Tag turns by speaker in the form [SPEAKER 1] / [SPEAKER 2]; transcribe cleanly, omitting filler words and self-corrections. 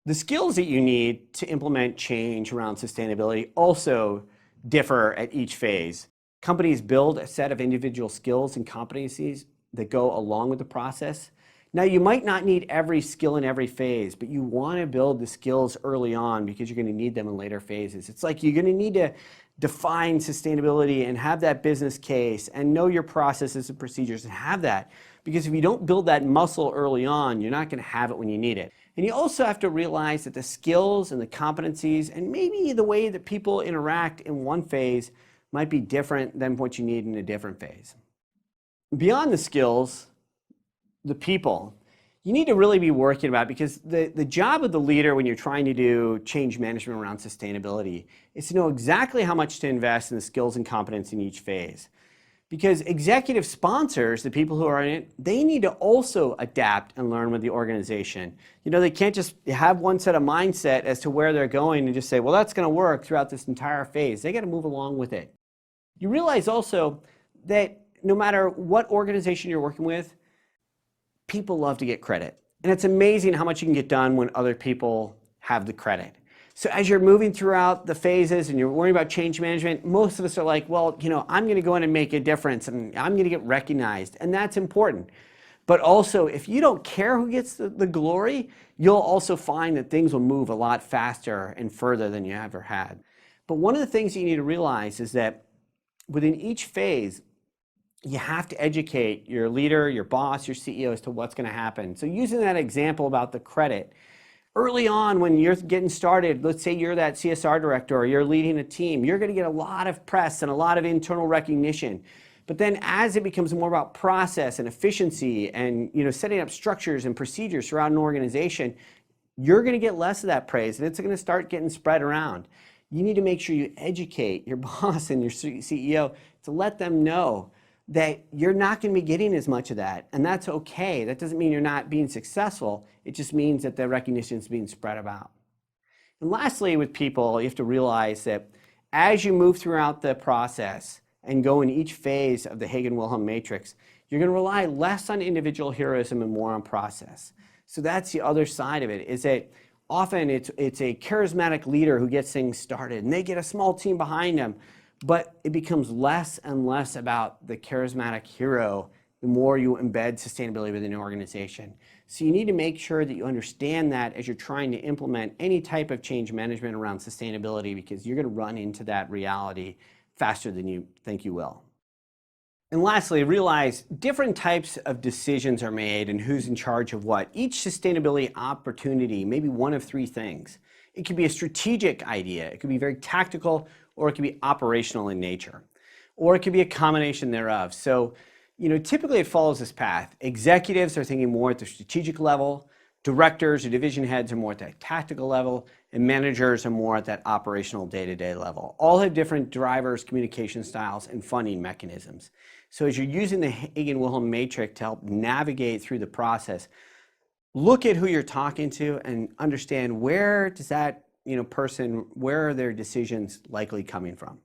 [SPEAKER 1] The skills that you need to implement change around sustainability also differ at each phase. Companies build a set of individual skills and competencies that go along with the process. Now, you might not need every skill in every phase, but you want to build the skills early on because you're going to need them in later phases. It's like you're going to need to define sustainability and have that business case and know your processes and procedures and have that. Because if you don't build that muscle early on, you're not going to have it when you need it. And you also have to realize that the skills and the competencies and maybe the way that people interact in one phase might be different than what you need in a different phase. Beyond the skills, the people, you need to really be working about, because the job of the leader when you're trying to do change management around sustainability is to know exactly how much to invest in the skills and competence in each phase. Because executive sponsors, the people who are in it, they need to also adapt and learn with the organization. You know, they can't just have one set of mindset as to where they're going and just say, well, that's going to work throughout this entire phase. They got to move along with it. You realize also that no matter what organization you're working with, people love to get credit. And it's amazing how much you can get done when other people have the credit. So as you're moving throughout the phases and you're worrying about change management, most of us are like, well, you know, I'm going to go in and make a difference and I'm going to get recognized. And that's important. But also, if you don't care who gets the glory, you'll also find that things will move a lot faster and further than you ever had. But one of the things you need to realize is that within each phase, you have to educate your leader, your boss, your CEO as to what's going to happen. So using that example about the credit, early on when you're getting started, let's say you're that CSR director or you're leading a team, you're going to get a lot of press and a lot of internal recognition. But then as it becomes more about process and efficiency and setting up structures and procedures throughout an organization, you're going to get less of that praise and it's going to start getting spread around. You need to make sure you educate your boss and your CEO to let them know that you're not going to be getting as much of that, and that's okay. That doesn't mean you're not being successful. It just means that the recognition is being spread about. And lastly, with people, you have to realize that as you move throughout the process and go in each phase of the Hagen Wilhelm Matrix, you're going to rely less on individual heroism and more on process. So that's the other side of it, is that often it's a charismatic leader who gets things started, and they get a small team behind them. But it becomes less and less about the charismatic hero the more you embed sustainability within an organization. So you need to make sure that you understand that as you're trying to implement any type of change management around sustainability, because you're going to run into that reality faster than you think you will. And lastly, realize different types of decisions are made and who's in charge of what. Each sustainability opportunity may be one of three things. It could be a strategic idea, it could be very tactical, or it could be operational in nature, or it could be a combination thereof. So, typically it follows this path. Executives are thinking more at the strategic level, directors or division heads are more at that tactical level, and managers are more at that operational day-to-day level. All have different drivers, communication styles, and funding mechanisms. So as you're using the Hagen Wilhelm Matrix to help navigate through the process, look at who you're talking to and understand where does that person, where are their decisions likely coming from?